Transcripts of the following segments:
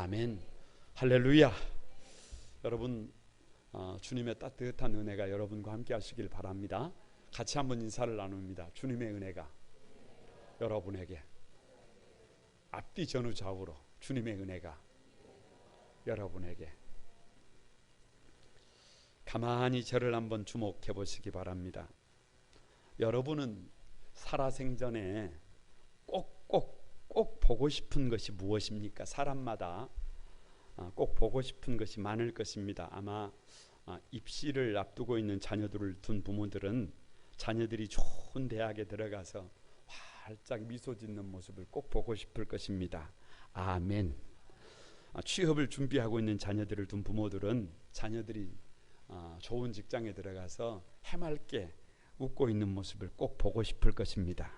아멘. 할렐루야. 여러분, 주님의 따뜻한 은혜가 여러분과 함께 하시길 바랍니다. 같이 한번 인사를 나눕니다. 주님의 은혜가 여러분에게, 앞뒤 전후 좌우로 주님의 은혜가 여러분에게. 가만히 저를 한번 주목해 보시기 바랍니다. 여러분은 살아생전에 꼭 보고 싶은 것이 무엇입니까? 사람마다 꼭 보고 싶은 것이 많을 것입니다. 아마 입시를 앞두고 있는 자녀들을 둔 부모들은 자녀들이 좋은 대학에 들어가서 활짝 미소 짓는 모습을 꼭 보고 싶을 것입니다. 아멘. 취업을 준비하고 있는 자녀들을 둔 부모들은 자녀들이 좋은 직장에 들어가서 해맑게 웃고 있는 모습을 꼭 보고 싶을 것입니다.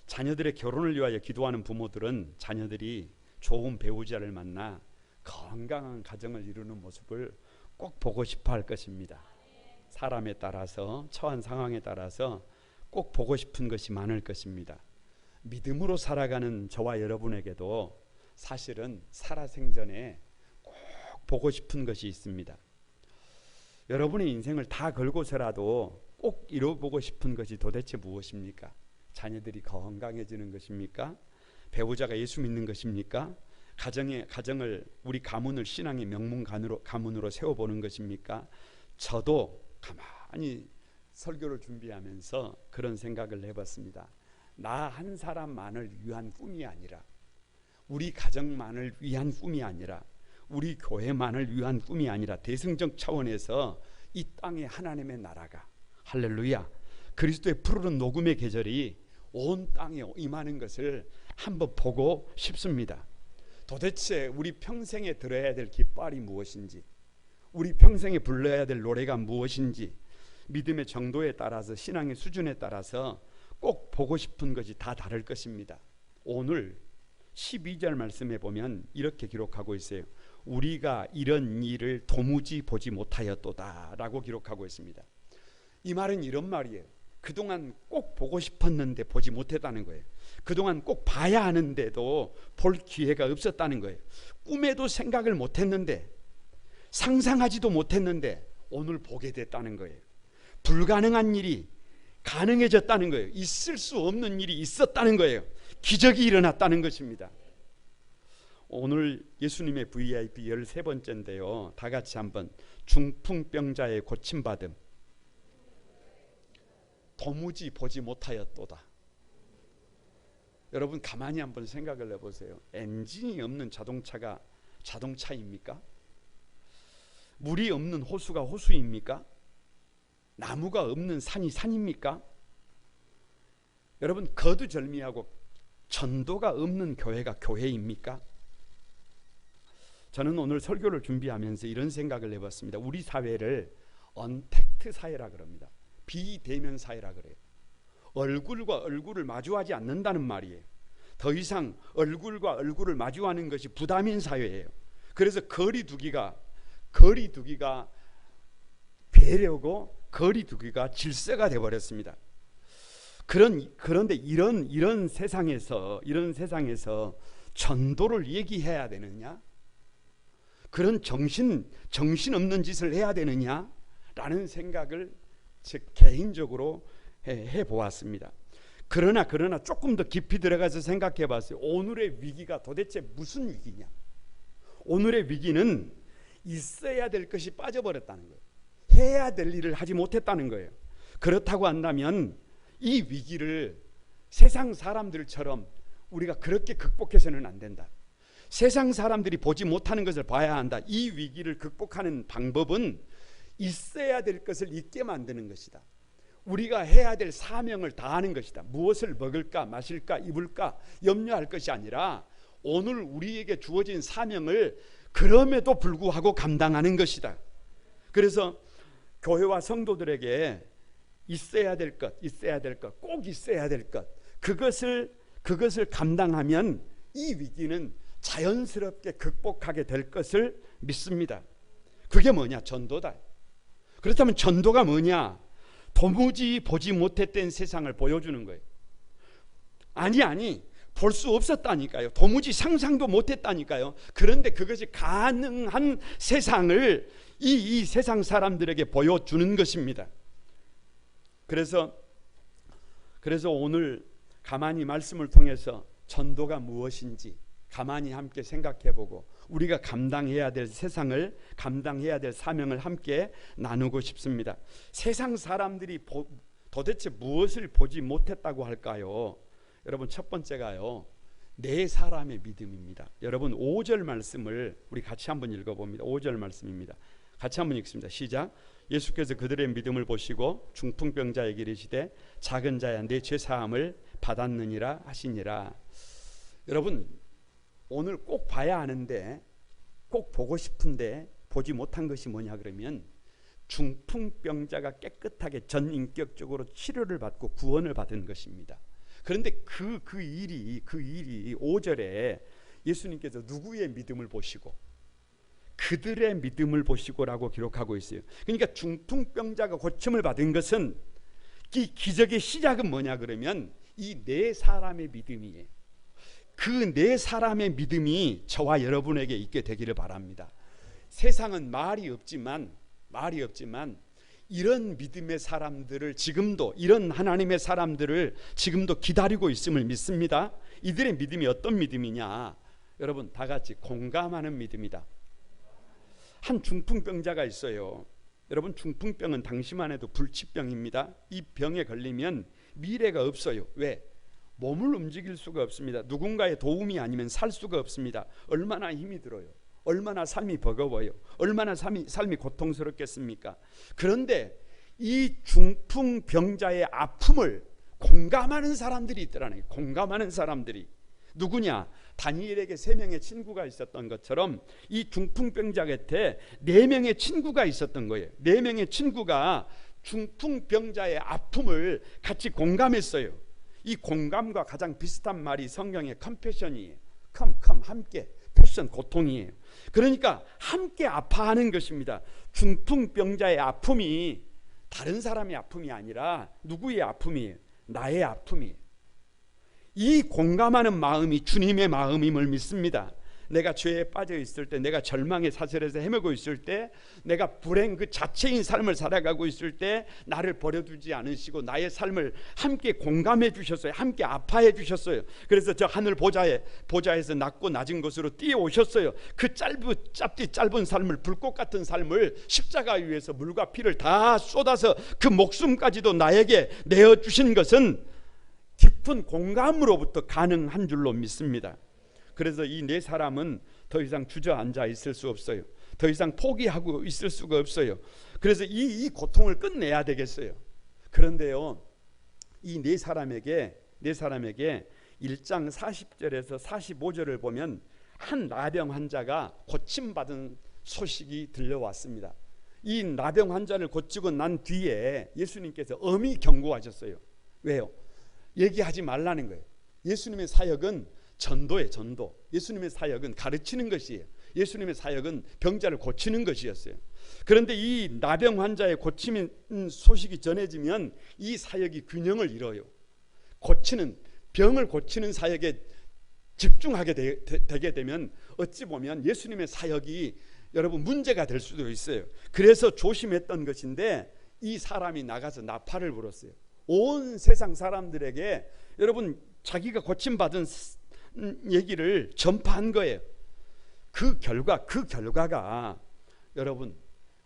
자녀들의 결혼을 위하여 기도하는 부모들은 자녀들이 좋은 배우자를 만나 건강한 가정을 이루는 모습을 꼭 보고 싶어 할 것입니다. 사람에 따라서, 처한 상황에 따라서 꼭 보고 싶은 것이 많을 것입니다. 믿음으로 살아가는 저와 여러분에게도 사실은 살아생전에 꼭 보고 싶은 것이 있습니다. 여러분의 인생을 다 걸고서라도 꼭 이뤄보고 싶은 것이 도대체 무엇입니까? 자녀들이 건강해지는 것입니까? 배우자가 예수 믿는 것입니까? 가정을, 우리 가문을 신앙의 가문으로 세워보는 것입니까? 저도 가만히 설교를 준비하면서 그런 생각을 해봤습니다. 나 한 사람만을 위한 꿈이 아니라, 우리 가정만을 위한 꿈이 아니라, 우리 교회만을 위한 꿈이 아니라 대승적 차원에서 이 땅에 하나님의 나라가, 할렐루야, 그리스도의 푸르른 녹음의 계절이 온 땅에 임하는 것을 한번 보고 싶습니다. 도대체 우리 평생에 들어야 될 깃발이 무엇인지, 우리 평생에 불러야 될 노래가 무엇인지, 믿음의 정도에 따라서, 신앙의 수준에 따라서 꼭 보고 싶은 것이 다 다를 것입니다. 오늘 12절 말씀에 보면 이렇게 기록하고 있어요. 우리가 이런 일을 도무지 보지 못하였도다 라고 기록하고 있습니다. 이 말은 이런 말이에요. 그동안 꼭 보고 싶었는데 보지 못했다는 거예요. 그동안 꼭 봐야 하는데도 볼 기회가 없었다는 거예요. 꿈에도 생각을 못했는데, 상상하지도 못했는데 오늘 보게 됐다는 거예요. 불가능한 일이 가능해졌다는 거예요. 있을 수 없는 일이 있었다는 거예요. 기적이 일어났다는 것입니다. 오늘 예수님의 VIP 13번째인데요. 다 같이 한번, 중풍병자의 고침받음, 도무지 보지 못하였도다. 여러분 가만히 한번 생각을 해보세요. 엔진이 없는 자동차가 자동차입니까? 물이 없는 호수가 호수입니까? 나무가 없는 산이 산입니까? 여러분 거두절미하고 전도가 없는 교회가 교회입니까? 저는 오늘 설교를 준비하면서 이런 생각을 해봤습니다. 우리 사회를 언택트 사회라 그럽니다. 비대면 사회라 그래요. 얼굴과 얼굴을 마주하지 않는다는 말이에요. 더 이상 얼굴과 얼굴을 마주하는 것이 부담인 사회예요. 그래서 거리두기가 배려고 거리두기가 질서가 되어버렸습니다. 그런데 이런 세상에서 전도를 얘기해야 되느냐? 그런 정신없는 짓을 해야 되느냐라는 생각을 개인적으로 해보았습니다. 그러나 조금 더 깊이 들어가서 생각해 봤어요. 오늘의 위기가 도대체 무슨 위기냐? 오늘의 위기는 있어야 될 것이 빠져버렸다는 거예요. 해야 될 일을 하지 못했다는 거예요. 그렇다고 한다면 이 위기를 세상 사람들처럼 우리가 그렇게 극복해서는 안 된다. 세상 사람들이 보지 못하는 것을 봐야 한다. 이 위기를 극복하는 방법은 있어야 될 것을 있게 만드는 것이다. 우리가 해야 될 사명을 다하는 것이다. 무엇을 먹을까, 마실까, 입을까 염려할 것이 아니라 오늘 우리에게 주어진 사명을 그럼에도 불구하고 감당하는 것이다. 그래서 교회와 성도들에게 있어야 될 것, 꼭 있어야 될 것, 그것을 감당하면 이 위기는 자연스럽게 극복하게 될 것을 믿습니다. 그게 뭐냐? 전도다. 그렇다면 전도가 뭐냐? 도무지 보지 못했던 세상을 보여주는 거예요. 아니 볼 수 없었다니까요. 도무지 상상도 못했다니까요. 그런데 그것이 가능한 세상을 이 세상 사람들에게 보여주는 것입니다. 그래서 오늘 가만히 말씀을 통해서 전도가 무엇인지 가만히 함께 생각해보고 우리가 감당해야 될 세상을, 감당해야 될 사명을 함께 나누고 싶습니다. 세상 사람들이 도대체 무엇을 보지 못했다고 할까요? 여러분, 첫 번째가요, 네 사람의 믿음입니다. 여러분, 5절 말씀을 우리 같이 한번 읽어봅니다. 5절 말씀입니다. 같이 한번 읽습니다. 시작. 예수께서 그들의 믿음을 보시고 중풍병자에게 이르시되 작은 자야 내 죄 사함을 받았느니라 하시니라. 여러분, 오늘 꼭 봐야 하는데, 꼭 보고 싶은데 보지 못한 것이 뭐냐 그러면, 중풍병자가 깨끗하게 전인격적으로 치료를 받고 구원을 받은 것입니다. 그런데 그 일이 5절에 예수님께서 누구의 믿음을 보시고 그들의 믿음을 보시고라고 기록하고 있어요. 그러니까 중풍병자가 고침을 받은 것은, 이 기적의 시작은 뭐냐 그러면 이 네 사람의 믿음이에요. 그 네 사람의 믿음이 저와 여러분에게 있게 되기를 바랍니다. 세상은 말이 없지만 이런 믿음의 사람들을 지금도, 이런 하나님의 사람들을 지금도 기다리고 있음을 믿습니다. 이들의 믿음이 어떤 믿음이냐? 여러분, 다 같이 공감하는 믿음이다. 한 중풍병자가 있어요. 여러분, 중풍병은 당시만 해도 불치병입니다. 이 병에 걸리면 미래가 없어요. 왜? 몸을 움직일 수가 없습니다. 누군가의 도움이 아니면 살 수가 없습니다. 얼마나 힘이 들어요. 얼마나 삶이 버거워요. 얼마나 삶이 고통스럽겠습니까? 그런데 이 중풍병자의 아픔을 공감하는 사람들이 있더라고요. 공감하는 사람들이. 누구냐? 다니엘에게 3명의 친구가 있었던 것처럼 이 중풍병자 곁에 4명의 친구가 있었던 거예요. 4명의 친구가 중풍병자의 아픔을 같이 공감했어요. 이 공감과 가장 비슷한 말이 성경의 컴패션이에요. 함께. 패션, 고통이에요. 그러니까 함께 아파하는 것입니다. 중풍병자의 아픔이 다른 사람의 아픔이 아니라 누구의 아픔이에요? 나의 아픔이에요. 이 공감하는 마음이 주님의 마음임을 믿습니다. 내가 죄에 빠져 있을 때, 내가 절망의 사슬에서 헤매고 있을 때, 내가 불행 그 자체인 삶을 살아가고 있을 때 나를 버려두지 않으시고 나의 삶을 함께 공감해 주셨어요. 함께 아파해 주셨어요. 그래서 저 하늘 보좌에서 낮고 낮은 곳으로 뛰어오셨어요. 그 짧은 삶을, 불꽃 같은 삶을 십자가 위에서 물과 피를 다 쏟아서 그 목숨까지도 나에게 내어주신 것은 깊은 공감으로부터 가능한 줄로 믿습니다. 그래서 이 네 사람은 더 이상 주저앉아 있을 수 없어요. 더 이상 포기하고 있을 수가 없어요. 그래서 이 고통을 끝내야 되겠어요. 그런데요, 이 네 사람에게 1장 40절에서 45절을 보면 한 나병 환자가 고침받은 소식이 들려왔습니다. 이 나병 환자를 고치고 난 뒤에 예수님께서 엄히 경고하셨어요. 왜요? 얘기하지 말라는 거예요. 예수님의 사역은 전도예요. 전도. 예수님의 사역은 가르치는 것이에요. 예수님의 사역은 병자를 고치는 것이었어요. 그런데 이 나병 환자의 고침 소식이 전해지면 이 사역이 균형을 잃어요. 병을 고치는 사역에 집중하게 되게 되면 어찌 보면 예수님의 사역이 여러분 문제가 될 수도 있어요. 그래서 조심했던 것인데 이 사람이 나가서 나팔을 불었어요. 온 세상 사람들에게 여러분 자기가 고침받은 얘기를 전파한 거예요. 그 결과가 여러분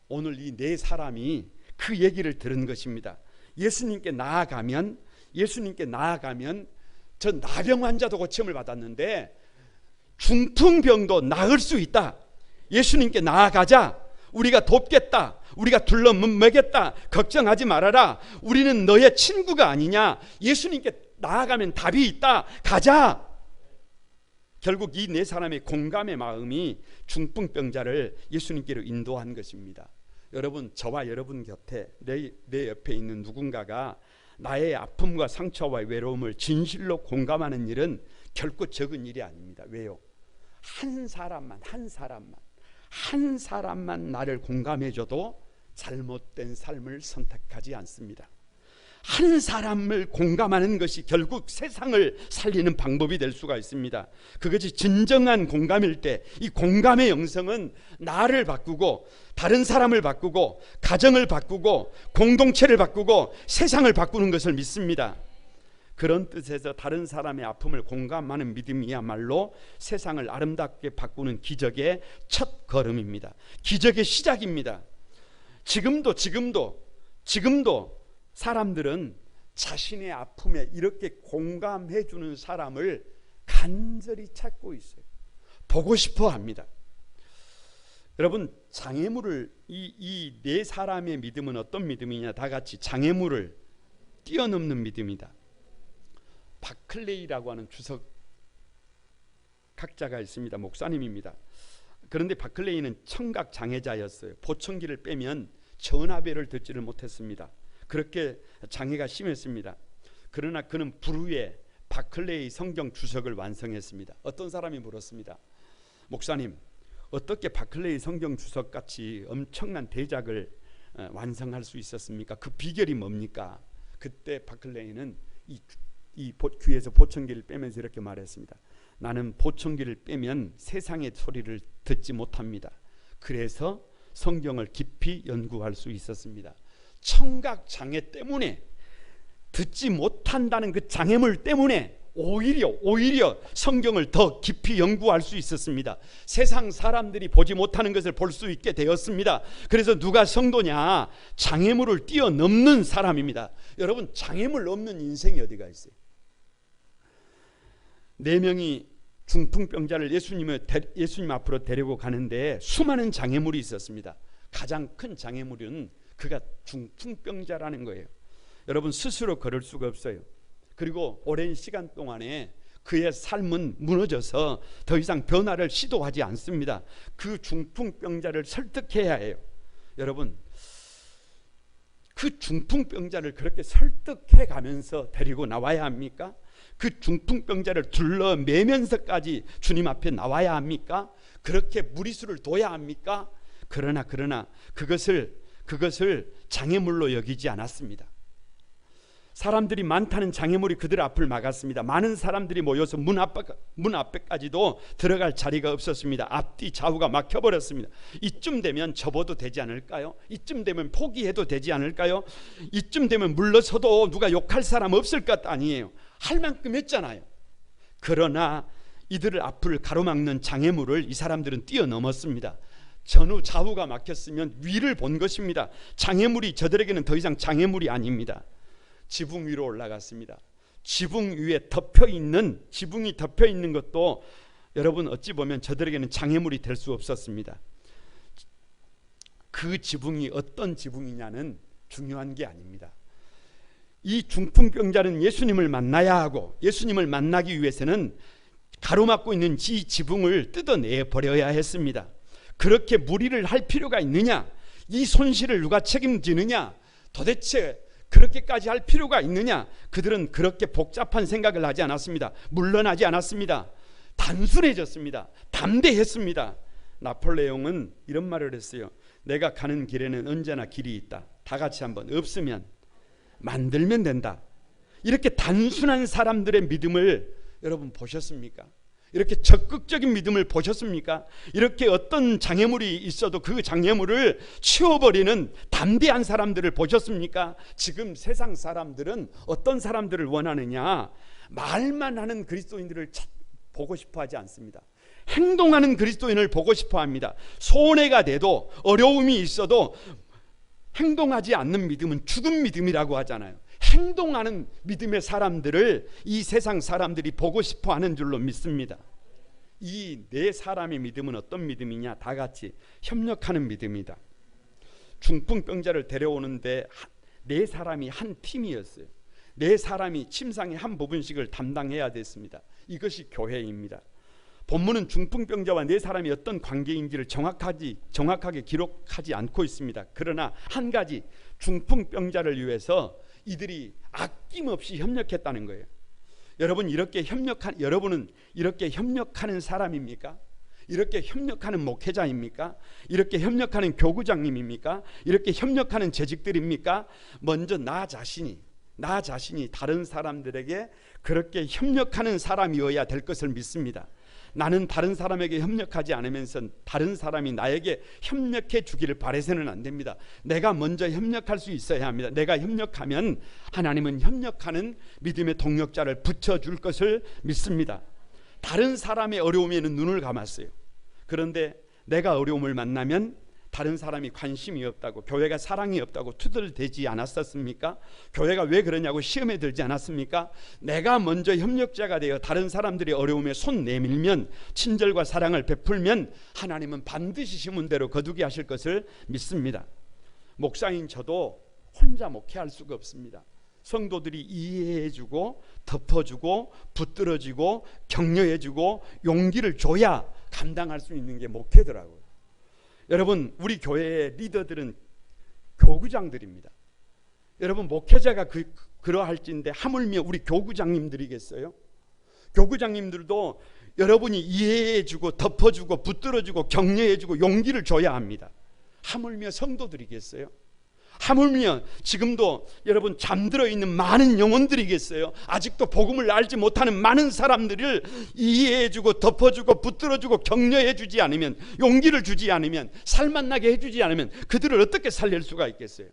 오늘 이 네 사람이 그 얘기를 들은 것입니다. 예수님께 나아가면 저 나병 환자도 고침을 받았는데 중풍병도 나을 수 있다. 예수님께 나아가자. 우리가 돕겠다. 우리가 둘러매겠다. 걱정하지 말아라. 우리는 너의 친구가 아니냐. 예수님께 나아가면 답이 있다. 가자. 결국 이 네 사람의 공감의 마음이 중풍병자를 예수님께로 인도한 것입니다. 여러분, 저와 여러분 곁에 내 옆에 있는 누군가가 나의 아픔과 상처와 외로움을 진실로 공감하는 일은 결코 적은 일이 아닙니다. 왜요? 한 사람만 나를 공감해줘도 잘못된 삶을 선택하지 않습니다. 한 사람을 공감하는 것이 결국 세상을 살리는 방법이 될 수가 있습니다. 그것이 진정한 공감일 때 이 공감의 영성은 나를 바꾸고 다른 사람을 바꾸고 가정을 바꾸고 공동체를 바꾸고 세상을 바꾸는 것을 믿습니다. 그런 뜻에서 다른 사람의 아픔을 공감하는 믿음이야말로 세상을 아름답게 바꾸는 기적의 첫 걸음입니다. 기적의 시작입니다. 지금도 사람들은 자신의 아픔에 이렇게 공감해 주는 사람을 간절히 찾고 있어요. 보고 싶어 합니다. 여러분, 장애물을 이 네 사람의 믿음은 어떤 믿음이냐? 다 같이 장애물을 뛰어넘는 믿음이다. 바클레이라고 하는 주석 학자가 있습니다. 목사님입니다. 그런데 바클레이는 청각 장애자였어요. 보청기를 빼면 전화배를 듣지를 못했습니다. 그렇게 장애가 심했습니다. 그러나 그는 불후에 바클레이 성경 주석을 완성했습니다. 어떤 사람이 물었습니다. 목사님, 어떻게 바클레이 성경 주석같이 엄청난 대작을 완성할 수 있었습니까? 그 비결이 뭡니까? 그때 바클레이는 이 귀에서 보청기를 빼면서 이렇게 말했습니다. 나는 보청기를 빼면 세상의 소리를 듣지 못합니다. 그래서 성경을 깊이 연구할 수 있었습니다. 청각 장애 때문에, 듣지 못한다는 그 장애물 때문에 오히려 성경을 더 깊이 연구할 수 있었습니다. 세상 사람들이 보지 못하는 것을 볼 수 있게 되었습니다. 그래서 누가 성도냐? 장애물을 뛰어넘는 사람입니다. 여러분, 장애물 없는 인생이 어디가 있어요? 4명이 중풍병자를 예수님 앞으로 데리고 가는데 수많은 장애물이 있었습니다. 가장 큰 장애물은 그가 중풍병자라는 거예요. 여러분, 스스로 걸을 수가 없어요. 그리고 오랜 시간 동안에 그의 삶은 무너져서 더 이상 변화를 시도하지 않습니다. 그 중풍병자를 설득해야 해요. 여러분, 그 중풍병자를 그렇게 설득해 가면서 데리고 나와야 합니까? 그 중풍병자를 둘러매면서까지 주님 앞에 나와야 합니까? 그렇게 무리수를 둬야 합니까? 그러나 그것을 장애물로 여기지 않았습니다. 사람들이 많다는 장애물이 그들 앞을 막았습니다. 많은 사람들이 모여서 문 앞에까지도 들어갈 자리가 없었습니다. 앞뒤 좌우가 막혀버렸습니다. 이쯤 되면 접어도 되지 않을까요? 이쯤 되면 포기해도 되지 않을까요? 이쯤 되면 물러서도 누가 욕할 사람 없을 것 아니에요. 할 만큼 했잖아요. 그러나 이들을 앞을 가로막는 장애물을 이 사람들은 뛰어넘었습니다. 전후 좌우가 막혔으면 위를 본 것입니다. 장애물이 저들에게는 더 이상 장애물이 아닙니다. 지붕 위로 올라갔습니다. 지붕 위에 지붕이 덮여 있는 것도 여러분 어찌 보면 저들에게는 장애물이 될 수 없었습니다. 그 지붕이 어떤 지붕이냐는 중요한 게 아닙니다. 이 중풍병자는 예수님을 만나야 하고, 예수님을 만나기 위해서는 가로막고 있는 이 지붕을 뜯어내 버려야 했습니다. 그렇게 무리를 할 필요가 있느냐? 이 손실을 누가 책임지느냐? 도대체 그렇게까지 할 필요가 있느냐? 그들은 그렇게 복잡한 생각을 하지 않았습니다. 물러나지 않았습니다. 단순해졌습니다. 담대했습니다. 나폴레옹은 이런 말을 했어요. 내가 가는 길에는 언제나 길이 있다. 다 같이 한번, 없으면 만들면 된다. 이렇게 단순한 사람들의 믿음을 여러분 보셨습니까? 이렇게 적극적인 믿음을 보셨습니까? 이렇게 어떤 장애물이 있어도 그 장애물을 치워버리는 담대한 사람들을 보셨습니까? 지금 세상 사람들은 어떤 사람들을 원하느냐? 말만 하는 그리스도인들을 보고 싶어 하지 않습니다. 행동하는 그리스도인을 보고 싶어 합니다. 손해가 돼도, 어려움이 있어도 행동하지 않는 믿음은 죽은 믿음이라고 하잖아요. 행동하는 믿음의 사람들을 이 세상 사람들이 보고 싶어 하는 줄로 믿습니다. 이 네 사람의 믿음은 어떤 믿음이냐? 다 같이 협력하는 믿음이다. 중풍병자를 데려오는데 네 사람이 한 팀이었어요. 네 사람이 침상의 한 부분씩을 담당해야 됐습니다. 이것이 교회입니다. 본문은 중풍병자와 네 사람이 어떤 관계인지를 정확하게 기록하지 않고 있습니다. 그러나 한 가지, 중풍병자를 위해서 이들이 아낌없이 협력했다는 거예요. 여러분은 이렇게 협력하는 사람입니까? 이렇게 협력하는 목회자입니까? 이렇게 협력하는 교구장님입니까? 이렇게 협력하는 재직들입니까? 먼저 나 자신이 나 자신이 다른 사람들에게 그렇게 협력하는 사람이어야 될 것을 믿습니다. 나는 다른 사람에게 협력하지 않으면서 다른 사람이 나에게 협력해 주기를 바라서는 안 됩니다. 내가 먼저 협력할 수 있어야 합니다. 내가 협력하면 하나님은 협력하는 믿음의 동력자를 붙여줄 것을 믿습니다. 다른 사람의 어려움에는 눈을 감았어요. 그런데 내가 어려움을 만나면 다른 사람이 관심이 없다고, 교회가 사랑이 없다고 투덜대지 않았었습니까? 교회가 왜 그러냐고 시험에 들지 않았습니까? 내가 먼저 협력자가 되어 다른 사람들의 어려움에 손 내밀면, 친절과 사랑을 베풀면 하나님은 반드시 심은 대로 거두게 하실 것을 믿습니다. 목사인 저도 혼자 목회할 수가 없습니다. 성도들이 이해해주고 덮어주고 붙들어주고 격려해주고 용기를 줘야 감당할 수 있는 게 목회더라고요. 여러분, 우리 교회의 리더들은 교구장들입니다. 여러분, 목회자가 그러할진데 하물며 우리 교구장님들이겠어요? 교구장님들도 여러분이 이해해주고 덮어주고 붙들어주고 격려해주고 용기를 줘야 합니다. 하물며 성도들이겠어요? 하물며 지금도 여러분 잠들어 있는 많은 영혼들이겠어요? 아직도 복음을 알지 못하는 많은 사람들을 이해해주고 덮어주고 붙들어주고 격려해주지 않으면, 용기를 주지 않으면, 살맛나게 해주지 않으면 그들을 어떻게 살릴 수가 있겠어요?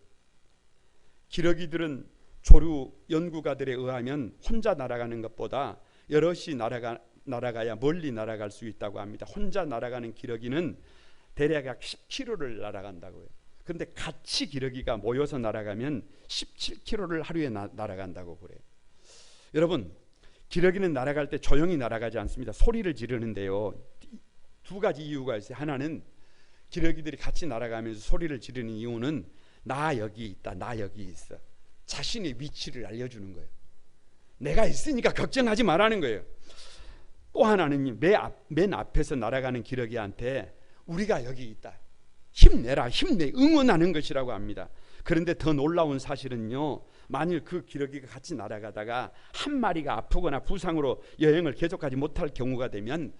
기러기들은 조류 연구가들에 의하면 혼자 날아가는 것보다 여럿이 날아가야 멀리 날아갈 수 있다고 합니다. 혼자 날아가는 기러기는 대략 약 10km를 날아간다고요. 그런데 같이 기러기가 모여서 날아가면 17km를 하루에 날아간다고 그래요. 여러분, 기러기는 날아갈 때 조용히 날아가지 않습니다. 소리를 지르는데요, 두 가지 이유가 있어요. 하나는 기러기들이 같이 날아가면서 소리를 지르는 이유는 나 여기 있다, 나 여기 있어, 자신의 위치를 알려주는 거예요. 내가 있으니까 걱정하지 말라는 거예요. 또 하나는 맨 앞에서 날아가는 기러기한테 우리가 여기 있다, 힘내라, 힘내, 응원하는 것이라고 합니다. 그런데 더 놀라운 사실은요, 만일 그 기러기가 같이 날아가다가 한 마리가 아프거나 부상으로 여행을 계속하지 못할 경우가 되면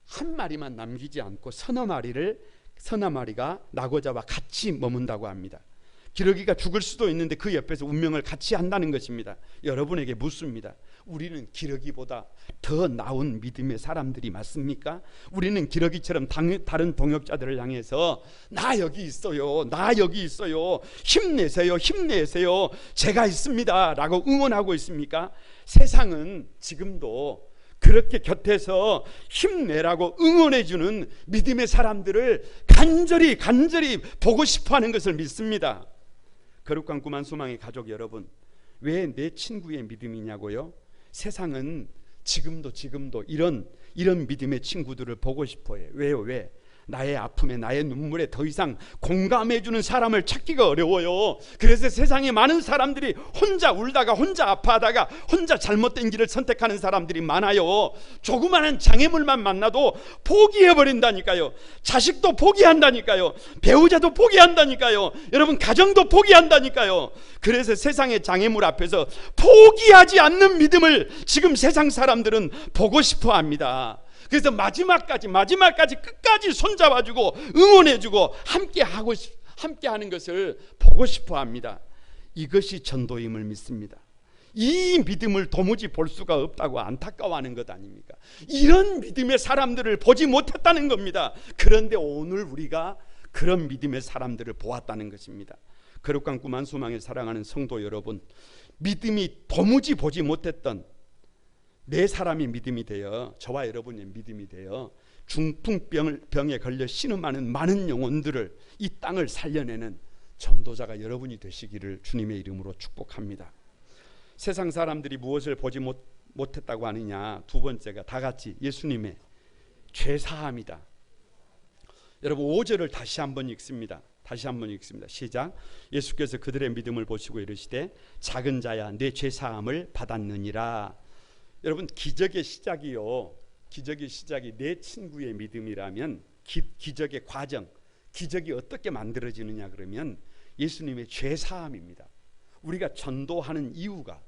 한 마리만 남기지 않고 서너 마리가 나고자와 같이 머문다고 합니다. 기러기가 죽을 수도 있는데 그 옆에서 운명을 같이 한다는 것입니다. 여러분에게 묻습니다. 우리는 기러기보다 더 나은 믿음의 사람들이 맞습니까? 우리는 기러기처럼 다른 동역자들을 향해서 나 여기 있어요, 나 여기 있어요, 힘내세요, 힘내세요, 제가 있습니다 라고 응원하고 있습니까? 세상은 지금도 그렇게 곁에서 힘내라고 응원해주는 믿음의 사람들을 간절히 보고 싶어하는 것을 믿습니다. 거룩한 구만 소망의 가족 여러분, 왜 내 친구의 믿음이냐고요? 세상은 지금도 이런 믿음의 친구들을 보고 싶어요. 왜요? 왜? 나의 아픔에, 나의 눈물에 더 이상 공감해주는 사람을 찾기가 어려워요. 그래서 세상에 많은 사람들이 혼자 울다가, 혼자 아파하다가, 혼자 잘못된 길을 선택하는 사람들이 많아요. 조그마한 장애물만 만나도 포기해버린다니까요. 자식도 포기한다니까요. 배우자도 포기한다니까요. 여러분, 가정도 포기한다니까요. 그래서 세상의 장애물 앞에서 포기하지 않는 믿음을 지금 세상 사람들은 보고 싶어 합니다. 그래서 마지막까지 끝까지 손잡아주고 응원해주고 함께하는 것을 보고 싶어 합니다. 이것이 전도임을 믿습니다. 이 믿음을 도무지 볼 수가 없다고 안타까워하는 것 아닙니까? 이런 믿음의 사람들을 보지 못했다는 겁니다. 그런데 오늘 우리가 그런 믿음의 사람들을 보았다는 것입니다. 거룩한 구만 소망을 사랑하는 성도 여러분, 믿음이 도무지 보지 못했던 네 사람이 믿음이 되어, 저와 여러분의 믿음이 되어 중풍병에 걸려 신음하는 많은 영혼들을, 이 땅을 살려내는 전도자가 여러분이 되시기를 주님의 이름으로 축복합니다. 세상 사람들이 무엇을 보지 못했다고 하느냐? 두 번째가 다 같이 예수님의 죄사함이다. 여러분, 5절을 다시 한번 읽습니다. 시작. 예수께서 그들의 믿음을 보시고 이르시되 작은 자야, 내 죄사함을 받았느니라. 여러분, 기적의 시작이 내 친구의 믿음이라면 기적의 과정, 기적이 어떻게 만들어지느냐 그러면 예수님의 죄사함입니다. 우리가 전도하는 이유가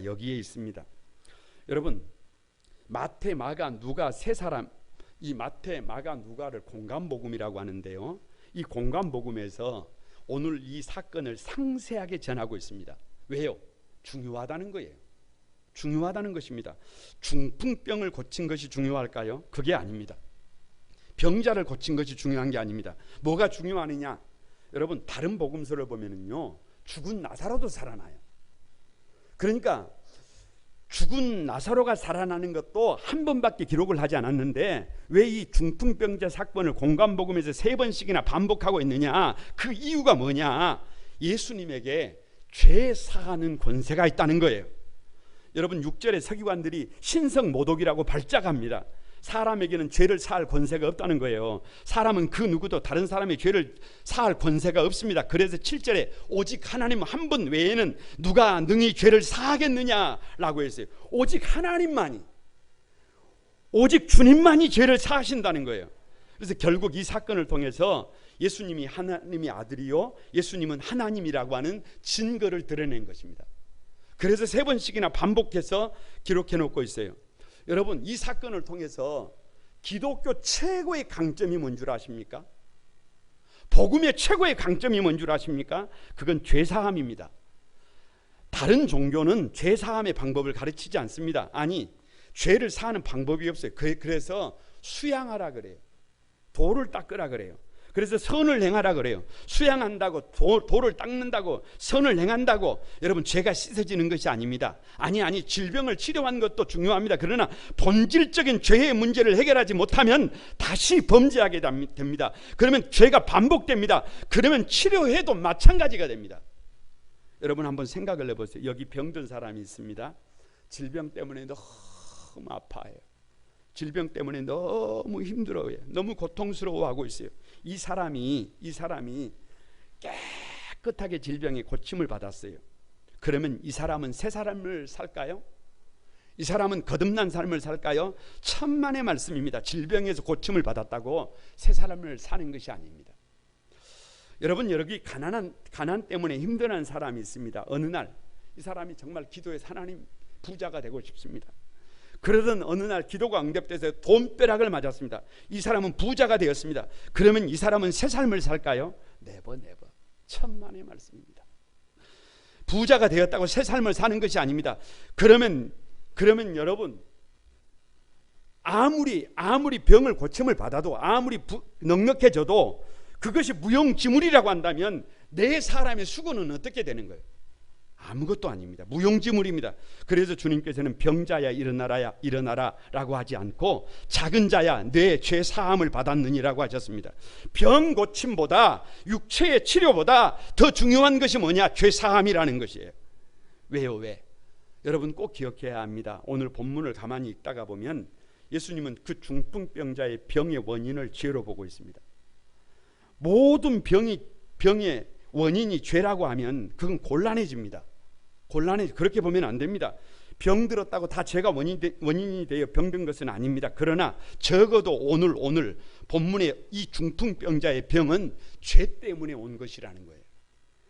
여기에 있습니다. 여러분, 마태, 마가, 누가 세 사람, 이 마태, 마가, 누가를 공감복음이라고 하는데요, 이 공감복음에서 오늘 이 사건을 상세하게 전하고 있습니다. 왜요? 중요하다는 거예요. 중요하다는 것입니다. 중풍병을 고친 것이 중요할까요? 그게 아닙니다. 병자를 고친 것이 중요한 게 아닙니다. 뭐가 중요하느냐? 여러분, 다른 복음서를 보면은요, 죽은 나사로도 살아나요. 그러니까 죽은 나사로가 살아나는 것도 한 번밖에 기록을 하지 않았는데 왜 이 중풍병자 사건을 공관복음에서 3번씩이나 반복하고 있느냐? 그 이유가 뭐냐? 예수님에게 죄 사하는 권세가 있다는 거예요. 여러분, 6절에 서기관들이 신성모독이라고 발작합니다. 사람에게는 죄를 사할 권세가 없다는 거예요. 사람은 그 누구도 다른 사람의 죄를 사할 권세가 없습니다. 그래서 7절에 오직 하나님 한 분 외에는 누가 능히 죄를 사하겠느냐라고 했어요. 오직 하나님만이, 오직 주님만이 죄를 사하신다는 거예요. 그래서 결국 이 사건을 통해서 예수님이 하나님의 아들이요, 예수님은 하나님이라고 하는 증거를 드러낸 것입니다. 그래서 3번씩이나 반복해서 기록해 놓고 있어요. 여러분, 이 사건을 통해서 기독교 최고의 강점이 뭔 줄 아십니까? 복음의 최고의 강점이 뭔 줄 아십니까? 그건 죄사함입니다. 다른 종교는 죄사함의 방법을 가르치지 않습니다. 아니, 죄를 사하는 방법이 없어요. 그래서 수양하라 그래요. 돌을 닦으라 그래요. 그래서 선을 행하라 그래요. 수양한다고 돌을 닦는다고 선을 행한다고 여러분 죄가 씻어지는 것이 아닙니다. 아니 질병을 치료하는 것도 중요합니다. 그러나 본질적인 죄의 문제를 해결하지 못하면 다시 범죄하게 됩니다. 그러면 죄가 반복됩니다. 그러면 치료해도 마찬가지가 됩니다. 여러분 한번 생각을 해보세요. 여기 병든 사람이 있습니다. 질병 때문에 너무 아파해요. 질병 때문에 너무 힘들어요. 너무 고통스러워하고 있어요. 이 사람이 깨끗하게 질병의 고침을 받았어요. 그러면 이 사람은 새 삶을 살까요? 이 사람은 거듭난 삶을 살까요? 천만의 말씀입니다. 질병에서 고침을 받았다고 새 삶을 사는 것이 아닙니다. 여러분, 여기 가난 때문에 힘들어하는 사람이 있습니다. 어느 날 이 사람이 정말 기도해서 하나님 부자가 되고 싶습니다. 그러던 어느 날 기도가 응답돼서 돈벼락을 맞았습니다. 이 사람은 부자가 되었습니다. 그러면 이 사람은 새 삶을 살까요? 네버. 천만의 말씀입니다. 부자가 되었다고 새 삶을 사는 것이 아닙니다. 그러면 여러분, 아무리 병을 고침을 받아도, 아무리 넉넉해져도 그것이 무용지물이라고 한다면 내 사람의 수고는 어떻게 되는 거예요? 아무것도 아닙니다. 무용지물입니다. 그래서 주님께서는 병자야 일어나라라고 하지 않고 작은 자야 내 죄 사함을 받았느니라고 하셨습니다. 병 고침보다 육체의 치료보다 더 중요한 것이 뭐냐? 죄 사함이라는 것이에요. 왜요? 왜? 여러분 꼭 기억해야 합니다. 오늘 본문을 가만히 읽다가 보면 예수님은 그 중풍병자의 병의 원인을 죄로 보고 있습니다. 모든 병의 원인이 죄라고 하면 그건 곤란해집니다. 그렇게 보면 안 됩니다. 병 들었다고 다 죄가 원인이 되어 병든 것은 아닙니다. 그러나 적어도 오늘 본문의 이 중풍병자의 병은 죄 때문에 온 것이라는 거예요.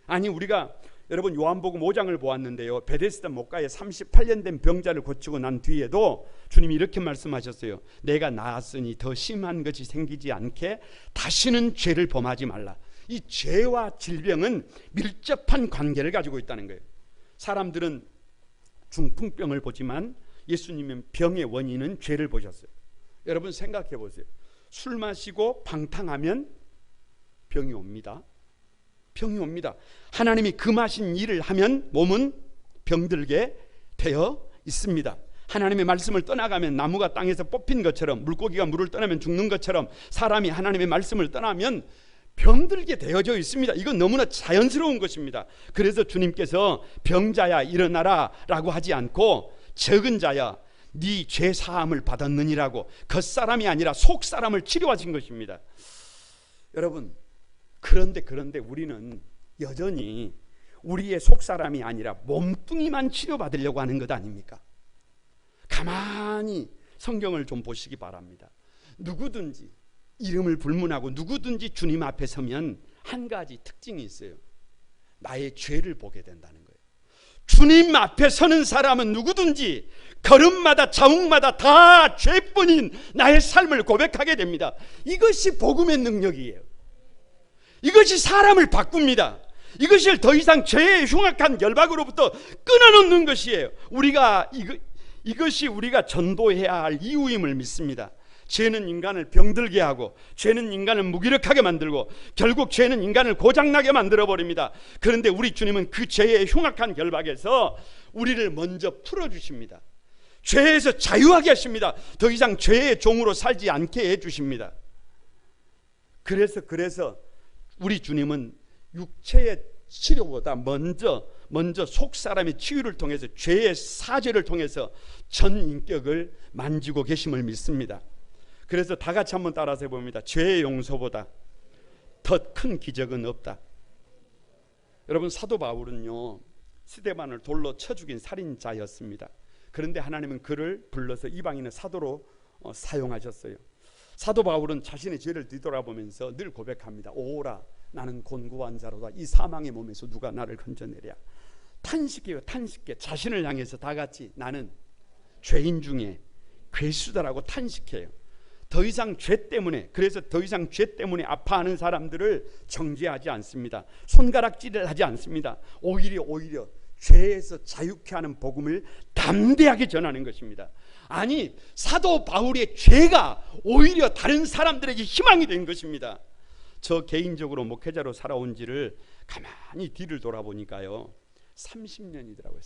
아니, 우리가 여러분 요한복음 5장을 보았는데요, 베데스다 목가에 38년 된 병자를 고치고 난 뒤에도 주님이 이렇게 말씀하셨어요. 내가 나았으니 더 심한 것이 생기지 않게 다시는 죄를 범하지 말라. 이 죄와 질병은 밀접한 관계를 가지고 있다는 거예요. 사람들은 중풍병을 보지만 예수님은 병의 원인은 죄를 보셨어요. 여러분 생각해 보세요. 술 마시고 방탕하면 병이 옵니다. 하나님이 금하신 일을 하면 몸은 병들게 되어 있습니다. 하나님의 말씀을 떠나가면 나무가 땅에서 뽑힌 것처럼, 물고기가 물을 떠나면 죽는 것처럼 사람이 하나님의 말씀을 떠나면 병들게 되어져 있습니다. 이건 너무나 자연스러운 것입니다. 그래서 주님께서 병자야 일어나라 라고 하지 않고 적은 자야 네 죄 사함을 받았느니라고 겉사람이 아니라 속사람을 치료하신 것입니다. 여러분, 그런데 우리는 여전히 우리의 속사람이 아니라 몸뚱이만 치료받으려고 하는 것 아닙니까? 가만히 성경을 좀 보시기 바랍니다. 누구든지 이름을 불문하고 누구든지 주님 앞에 서면 한 가지 특징이 있어요. 나의 죄를 보게 된다는 거예요. 주님 앞에 서는 사람은 누구든지 걸음마다 자욱마다 다 죄뿐인 나의 삶을 고백하게 됩니다. 이것이 복음의 능력이에요. 이것이 사람을 바꿉니다. 이것을 더 이상 죄의 흉악한 결박으로부터 끊어놓는 것이에요. 이것이 우리가 전도해야 할 이유임을 믿습니다. 죄는 인간을 병들게 하고, 죄는 인간을 무기력하게 만들고, 결국 죄는 인간을 고장나게 만들어버립니다. 그런데 우리 주님은 그 죄의 흉악한 결박에서 우리를 먼저 풀어주십니다. 죄에서 자유하게 하십니다. 더 이상 죄의 종으로 살지 않게 해주십니다. 그래서 우리 주님은 육체의 치료보다 먼저 속사람의 치유를 통해서, 죄의 사죄를 통해서 전 인격을 만지고 계심을 믿습니다. 그래서 다 같이 한번 따라서 해봅니다. 죄의 용서보다 더 큰 기적은 없다. 여러분, 사도 바울은요, 스데반을 돌로 쳐 죽인 살인자였습니다. 그런데 하나님은 그를 불러서 이방인의 사도로 사용하셨어요. 사도 바울은 자신의 죄를 뒤돌아보면서 늘 고백합니다. 오라, 나는 곤고한 자로다. 이 사망의 몸에서 누가 나를 건져내랴. 탄식해요. 탄식해. 자신을 향해서 다 같이 나는 죄인 중에 괴수다라고 탄식해요. 더 이상 죄 때문에, 그래서 더 이상 죄 때문에 아파하는 사람들을 정죄하지 않습니다. 손가락질을 하지 않습니다. 오히려 죄에서 자유케 하는 복음을 담대하게 전하는 것입니다. 아니, 사도 바울의 죄가 오히려 다른 사람들에게 희망이 된 것입니다. 저 개인적으로 목회자로 살아온 지를 가만히 뒤를 돌아보니까요, 30년이더라고요.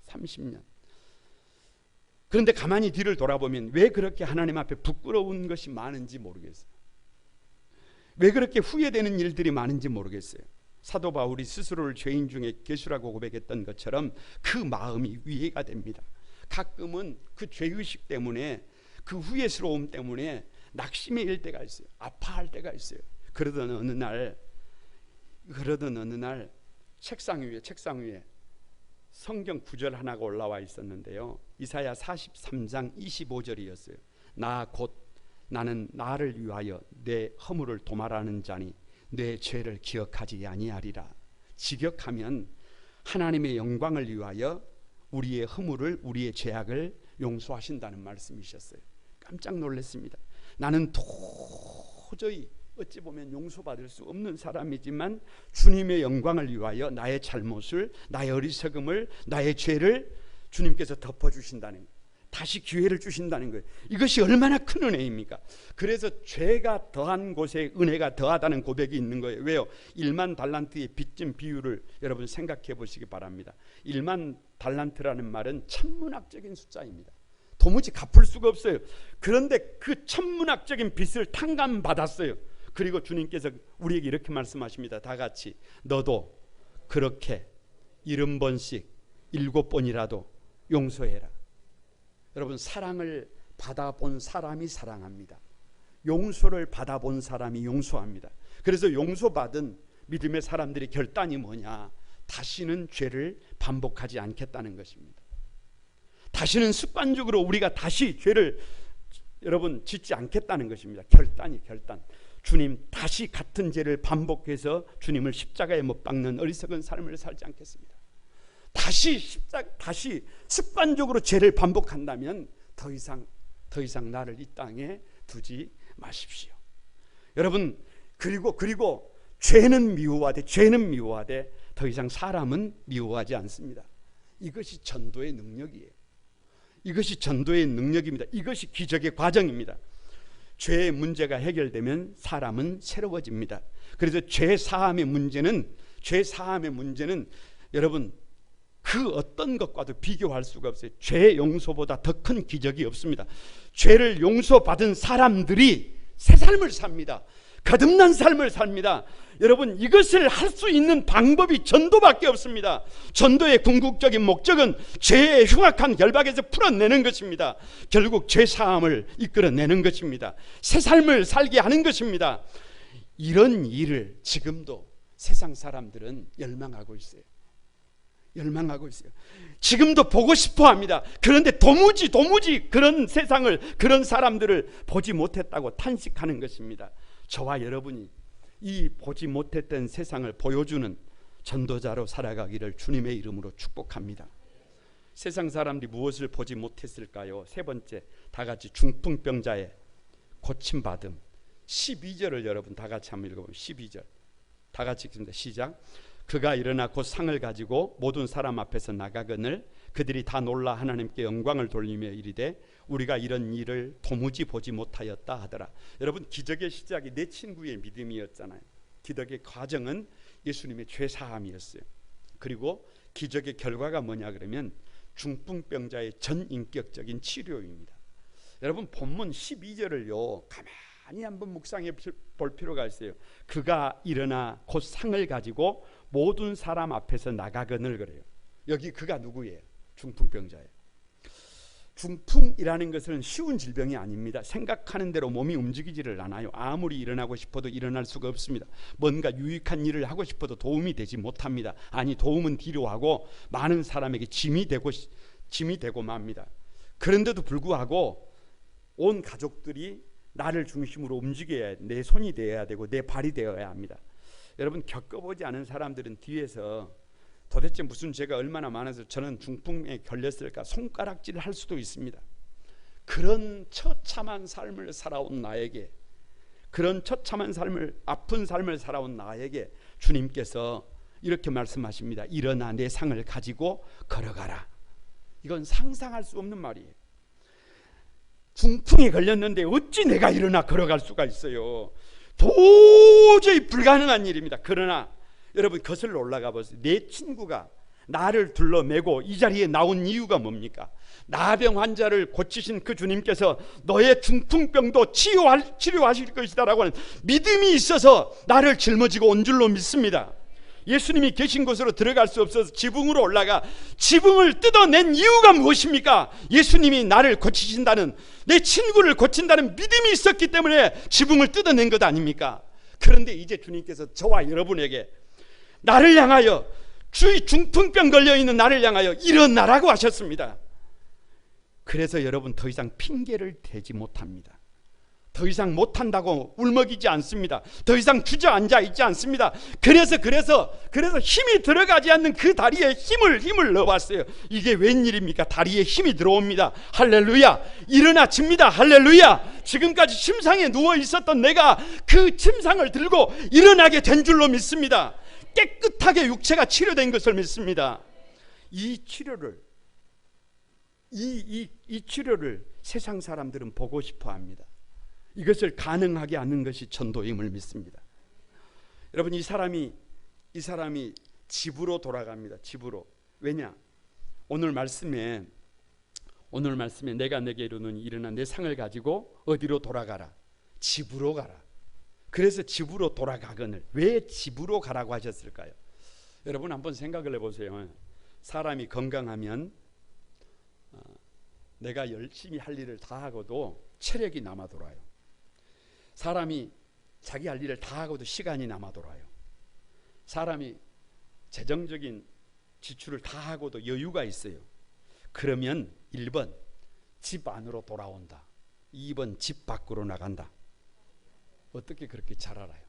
30년. 그런데 가만히 뒤를 돌아보면 왜 그렇게 하나님 앞에 부끄러운 것이 많은지 모르겠어요. 왜 그렇게 후회되는 일들이 많은지 모르겠어요. 사도 바울이 스스로를 죄인 중에 괴수라고 고백했던 것처럼 그 마음이 이해가 됩니다. 가끔은 그 죄의식 때문에, 그 후회스러움 때문에 낙심에 일 때가 있어요. 아파할 때가 있어요. 그러던 어느 날 책상 위에 성경 구절 하나가 올라와 있었는데요, 이사야 43장 25절이었어요. 나는 나를 위하여 내 허물을 도말하는 자니 내 죄를 기억하지 아니하리라. 직역하면 하나님의 영광을 위하여 우리의 허물을, 우리의 죄악을 용서하신다는 말씀이셨어요. 깜짝 놀랐습니다. 나는 도저히 어찌 보면 용서받을 수 없는 사람이지만 주님의 영광을 위하여 나의 잘못을, 나의 어리석음을, 나의 죄를 주님께서 덮어주신다는 거예요. 다시 기회를 주신다는 거예요. 이것이 얼마나 큰 은혜입니까? 그래서 죄가 더한 곳에 은혜가 더하다는 고백이 있는 거예요. 왜요? 1만 달란트의 빚진 비율을 여러분 생각해 보시기 바랍니다. 1만 달란트라는 말은 천문학적인 숫자입니다. 도무지 갚을 수가 없어요. 그런데 그 천문학적인 빚을 탕감받았어요. 그리고 주님께서 우리에게 이렇게 말씀하십니다. 다 같이, 너도 그렇게 70번씩 7번이라도 용서해라. 여러분, 사랑을 받아본 사람이 사랑합니다. 용서를 받아본 사람이 용서합니다. 그래서 용서받은 믿음의 사람들의 결단이 뭐냐? 다시는 죄를 반복하지 않겠다는 것입니다. 다시는 습관적으로 우리가 다시 죄를 여러분 짓지 않겠다는 것입니다. 결단. 주님, 다시 같은 죄를 반복해서 주님을 십자가에 못 박는 어리석은 삶을 살지 않겠습니다. 다시 습관적으로 죄를 반복한다면 더 이상 나를 이 땅에 두지 마십시오. 여러분, 그리고 죄는 미워하되 더 이상 사람은 미워하지 않습니다. 이것이 전도의 능력이에요. 이것이 전도의 능력입니다. 이것이 기적의 과정입니다. 죄의 문제가 해결되면 사람은 새로워집니다. 그래서 죄 사함의 문제는 여러분, 그 어떤 것과도 비교할 수가 없어요. 죄 용서보다 더 큰 기적이 없습니다. 죄를 용서받은 사람들이 새 삶을 삽니다. 거듭난 삶을 삽니다. 여러분, 이것을 할 수 있는 방법이 전도밖에 없습니다. 전도의 궁극적인 목적은 죄의 흉악한 결박에서 풀어내는 것입니다. 결국 죄 사함을 이끌어내는 것입니다. 새 삶을 살게 하는 것입니다. 이런 일을 지금도 세상 사람들은 열망하고 있어요. 지금도 보고 싶어 합니다. 그런데 도무지 그런 세상을, 그런 사람들을 보지 못했다고 탄식하는 것입니다. 저와 여러분이 이 보지 못했던 세상을 보여주는 전도자로 살아가기를 주님의 이름으로 축복합니다. 세상 사람들이 무엇을 보지 못했을까요? 세 번째, 다 같이 중풍병자의 고침받음, 12절을 여러분 다 같이 한번 읽어보면 12절 다 같이 읽습니다. 시작. 그가 일어나 곧 상을 가지고 모든 사람 앞에서 나가거늘 그들이 다 놀라 하나님께 영광을 돌리며 이르되 우리가 이런 일을 도무지 보지 못하였다 하더라. 여러분, 기적의 시작이 내 친구의 믿음이었잖아요. 기적의 과정은 예수님의 죄사함이었어요. 그리고 기적의 결과가 뭐냐 그러면 중풍병자의 전인격적인 치료입니다. 여러분, 본문 12절을요 가만히 한번 묵상해 볼 필요가 있어요. 그가 일어나 곧 상을 가지고 모든 사람 앞에서 나가거늘 그래요. 여기 그가 누구예요? 중풍병자예요. 중풍이라는 것은 쉬운 질병이 아닙니다. 생각하는 대로 몸이 움직이지를 않아요. 아무리 일어나고 싶어도 일어날 수가 없습니다. 뭔가 유익한 일을 하고 싶어도 도움이 되지 못합니다. 아니, 도움은 뒤로 하고 많은 사람에게 짐이 되고 맙니다. 그런데도 불구하고 온 가족들이 나를 중심으로 움직여야, 내 손이 되어야 되고 내 발이 되어야 합니다. 여러분, 겪어보지 않은 사람들은 뒤에서 도대체 무슨 죄가 얼마나 많아서 저는 중풍에 걸렸을까 손가락질을 할 수도 있습니다. 그런 처참한 삶을 살아온 나에게, 그런 처참한 삶을, 아픈 삶을 살아온 나에게 주님께서 이렇게 말씀하십니다. 일어나 내 상을 가지고 걸어가라. 이건 상상할 수 없는 말이에요. 중풍에 걸렸는데 어찌 내가 일어나 걸어갈 수가 있어요? 도저히 불가능한 일입니다. 그러나 여러분, 거슬러 올라가 보세요. 내 친구가 나를 둘러매고 이 자리에 나온 이유가 뭡니까? 나병 환자를 고치신 그 주님께서 너의 중풍병도 치료하실 것이다라고 하는 믿음이 있어서 나를 짊어지고 온 줄로 믿습니다. 예수님이 계신 곳으로 들어갈 수 없어서 지붕으로 올라가 지붕을 뜯어낸 이유가 무엇입니까? 예수님이 나를 고치신다는, 내 친구를 고친다는 믿음이 있었기 때문에 지붕을 뜯어낸 것 아닙니까? 그런데 이제 주님께서 저와 여러분에게 나를 향하여, 주의 중풍병 걸려있는 나를 향하여 일어나라고 하셨습니다. 그래서 여러분, 더 이상 핑계를 대지 못합니다. 더 이상 못한다고 울먹이지 않습니다. 더 이상 주저앉아 있지 않습니다. 그래서 힘이 들어가지 않는 그 다리에 힘을 넣어봤어요. 이게 웬일입니까? 다리에 힘이 들어옵니다. 할렐루야. 일어나집니다. 할렐루야. 지금까지 침상에 누워 있었던 내가 그 침상을 들고 일어나게 된 줄로 믿습니다. 깨끗하게 육체가 치료된 것을 믿습니다. 이 치료를 세상 사람들은 보고 싶어 합니다. 이것을 가능하게 하는 것이 전도임을 믿습니다. 여러분, 이 사람이 집으로 돌아갑니다. 집으로. 왜냐? 오늘 말씀에 내가 내게 이르노니 일어나 내 상을 가지고 어디로 돌아가라? 집으로 가라. 그래서 집으로 돌아가거늘. 왜 집으로 가라고 하셨을까요? 여러분, 한번 생각을 해보세요. 사람이 건강하면 내가 열심히 할 일을 다 하고도 체력이 남아 돌아요. 사람이 자기 할 일을 다 하고도 시간이 남아 돌아요. 사람이 재정적인 지출을 다 하고도 여유가 있어요. 그러면 1번 집 안으로 돌아온다. 2번 집 밖으로 나간다. 어떻게 그렇게 잘 알아요?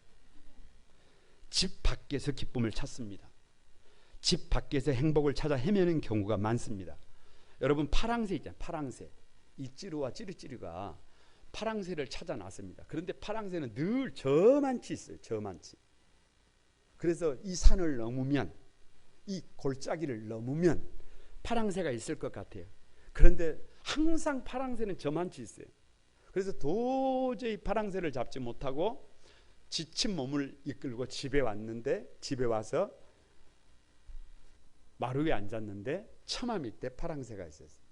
집 밖에서 기쁨을 찾습니다. 집 밖에서 행복을 찾아 헤매는 경우가 많습니다. 여러분, 파랑새 있잖아요. 파랑새. 이 찌루와 찌르찌르가 파랑새를 찾아 놨습니다. 그런데 파랑새는 늘 저만치 있어요. 저만치. 그래서 이 산을 넘으면, 이 골짜기를 넘으면 파랑새가 있을 것 같아요. 그런데 항상 파랑새는 저만치 있어요. 그래서 도저히 파랑새를 잡지 못하고 지친 몸을 이끌고 집에 왔는데, 집에 와서 마루에 앉았는데 처마 밑에 파랑새가 있었어요.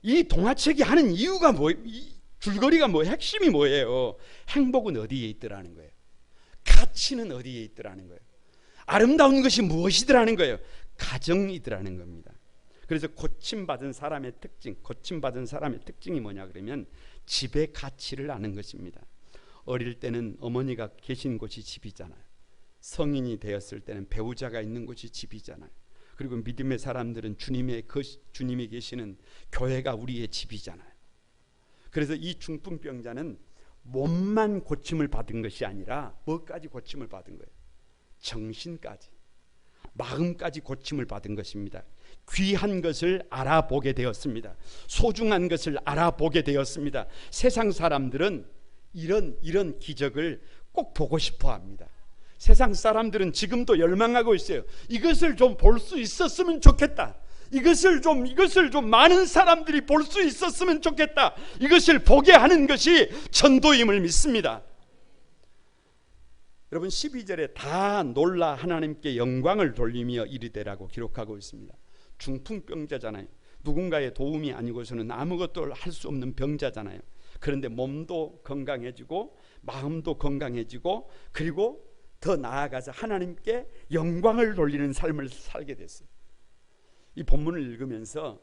이 동화책이 하는 이유가 뭐예요? 줄거리가 뭐예요? 핵심이 뭐예요? 행복은 어디에 있더라는 거예요. 가치는 어디에 있더라는 거예요. 아름다운 것이 무엇이더라는 거예요. 가정이더라는 겁니다. 그래서 고침받은 사람의 특징이 뭐냐 그러면 집의 가치를 아는 것입니다. 어릴 때는 어머니가 계신 곳이 집이잖아요. 성인이 되었을 때는 배우자가 있는 곳이 집이잖아요. 그리고 믿음의 사람들은 주님이 계시는 교회가 우리의 집이잖아요. 그래서 이 중풍병자는 몸만 고침을 받은 것이 아니라 뭐까지 고침을 받은 거예요? 정신까지, 마음까지 고침을 받은 것입니다. 귀한 것을 알아보게 되었습니다. 소중한 것을 알아보게 되었습니다. 세상 사람들은 이런 기적을 꼭 보고 싶어 합니다. 세상 사람들은 지금도 열망하고 있어요. 이것을 좀 볼 수 있었으면 좋겠다. 이것을 좀 많은 사람들이 볼 수 있었으면 좋겠다. 이것을 보게 하는 것이 전도임을 믿습니다. 여러분 12절에 다 놀라 하나님께 영광을 돌리며 이르되라고 기록하고 있습니다. 중풍병자잖아요. 누군가의 도움이 아니고서는 아무것도 할 수 없는 병자잖아요. 그런데 몸도 건강해지고 마음도 건강해지고 그리고 더 나아가서 하나님께 영광을 돌리는 삶을 살게 됐어요. 이 본문을 읽으면서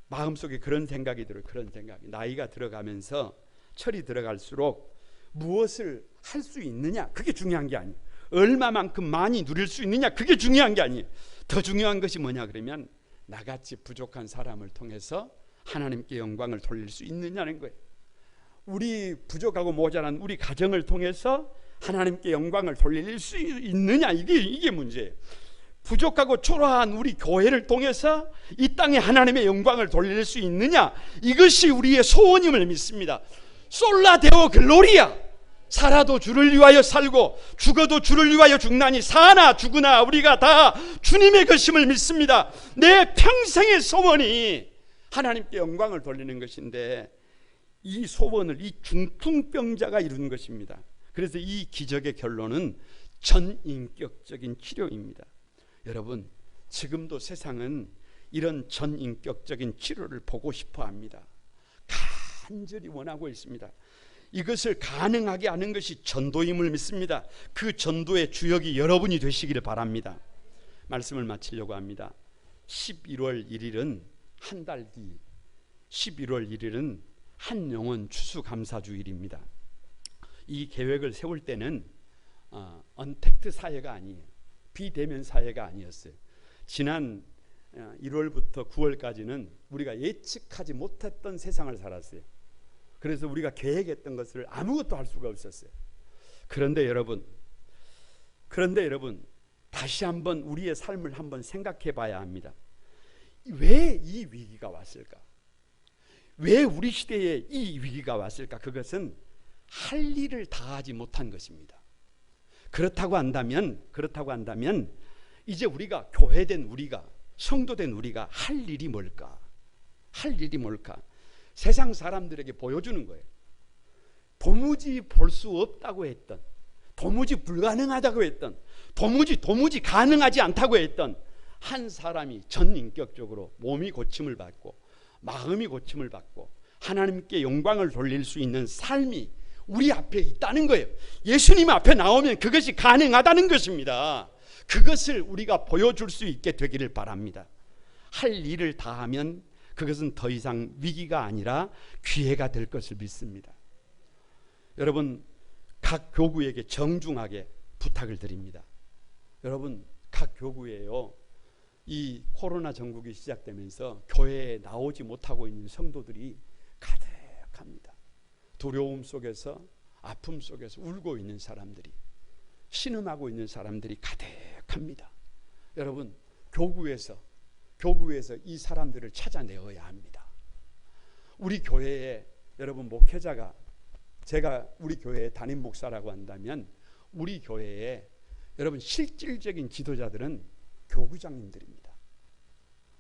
마음속에 그런 생각이 들어요. 그런 생각이. 나이가 들어가면서 철이 들어갈수록 무엇을 할 수 있느냐 그게 중요한 게 아니에요. 얼마만큼 많이 누릴 수 있느냐 그게 중요한 게 아니에요. 더 중요한 것이 뭐냐 그러면 나같이 부족한 사람을 통해서 하나님께 영광을 돌릴 수 있느냐는 거예요. 우리 부족하고 모자란 우리 가정을 통해서 하나님께 영광을 돌릴 수 있느냐 이게 문제예요. 부족하고 초라한 우리 교회를 통해서 이 땅에 하나님의 영광을 돌릴 수 있느냐 이것이 우리의 소원임을 믿습니다. 솔라 데오 글로리아. 살아도 주를 위하여 살고 죽어도 주를 위하여 죽나니 사나 죽으나 우리가 다 주님의 것임을 믿습니다. 내 평생의 소원이 하나님께 영광을 돌리는 것인데 이 소원을 이 중풍병자가 이룬 것입니다. 그래서 이 기적의 결론은 전인격적인 치료입니다. 여러분 지금도 세상은 이런 전인격적인 치료를 보고 싶어 합니다. 간절히 원하고 있습니다. 이것을 가능하게 하는 것이 전도임을 믿습니다. 그 전도의 주역이 여러분이 되시기를 바랍니다. 말씀을 마치려고 합니다. 11월 1일은 한 달 뒤 11월 1일은 한영혼 추수감사주일입니다. 이 계획을 세울 때는 언택트 사회가 아니에요. 비대면 사회가 아니었어요. 지난 1월부터 9월까지는 우리가 예측하지 못했던 세상을 살았어요. 그래서 우리가 계획했던 것을 아무것도 할 수가 없었어요. 그런데 여러분 다시 한번 우리의 삶을 한번 생각해 봐야 합니다. 왜 이 위기가 왔을까? 왜 우리 시대에 이 위기가 왔을까? 그것은 할 일을 다하지 못한 것입니다. 그렇다고 한다면 이제 우리가 교회된 우리가 성도된 우리가 할 일이 뭘까? 세상 사람들에게 보여주는 거예요. 도무지 볼 수 없다고 했던, 도무지 불가능하다고 했던, 도무지 가능하지 않다고 했던 한 사람이 전인격적으로 몸이 고침을 받고 마음이 고침을 받고 하나님께 영광을 돌릴 수 있는 삶이 우리 앞에 있다는 거예요. 예수님 앞에 나오면 그것이 가능하다는 것입니다. 그것을 우리가 보여줄 수 있게 되기를 바랍니다. 할 일을 다하면 그것은 더 이상 위기가 아니라 기회가 될 것을 믿습니다. 여러분 각 교구에게 정중하게 부탁을 드립니다. 여러분 각 교구에요, 이 코로나 전국이 시작되면서 교회에 나오지 못하고 있는 성도들이 가득합니다. 두려움 속에서 아픔 속에서 울고 있는 사람들이, 신음하고 있는 사람들이 가득합니다. 여러분 교구에서 이 사람들을 찾아내어야 합니다. 우리 교회에 여러분 목회자가, 제가 우리 교회의 담임 목사라고 한다면 우리 교회에 여러분 실질적인 지도자들은 교구장님들입니다.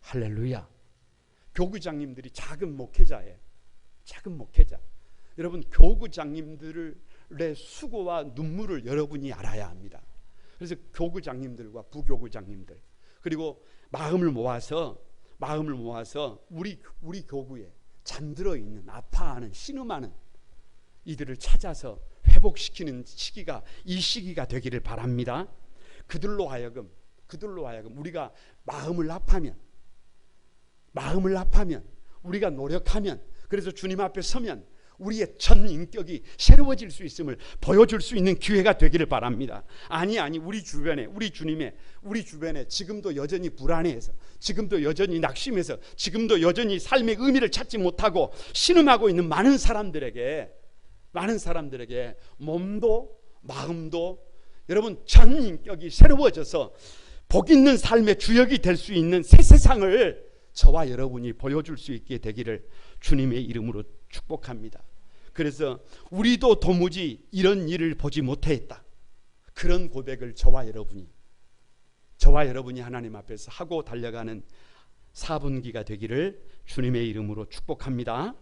할렐루야. 교구장님들이 작은 목회자예요. 작은 목회자. 여러분 교구장님들의 수고와 눈물을 여러분이 알아야 합니다. 그래서 교구장님들과 부교구장님들, 그리고 마음을 모아서 우리 교구에 잠들어 있는, 아파하는, 신음하는 이들을 찾아서 회복시키는 시기가 이 시기가 되기를 바랍니다. 그들로 하여금 우리가 마음을 합하면, 우리가 노력하면, 그래서 주님 앞에 서면 우리의 전 인격이 새로워질 수 있음을 보여줄 수 있는 기회가 되기를 바랍니다. 아니 우리 주변에 지금도 여전히 불안해해서, 지금도 여전히 낙심해서, 지금도 여전히 삶의 의미를 찾지 못하고 신음하고 있는 많은 사람들에게 몸도 마음도 여러분 전 인격이 새로워져서 복 있는 삶의 주역이 될 수 있는 새 세상을 저와 여러분이 보여줄 수 있게 되기를 주님의 이름으로 축복합니다. 그래서 우리도 도무지 이런 일을 보지 못했다. 그런 고백을 저와 여러분이 하나님 앞에서 하고 달려가는 4분기가 되기를 주님의 이름으로 축복합니다.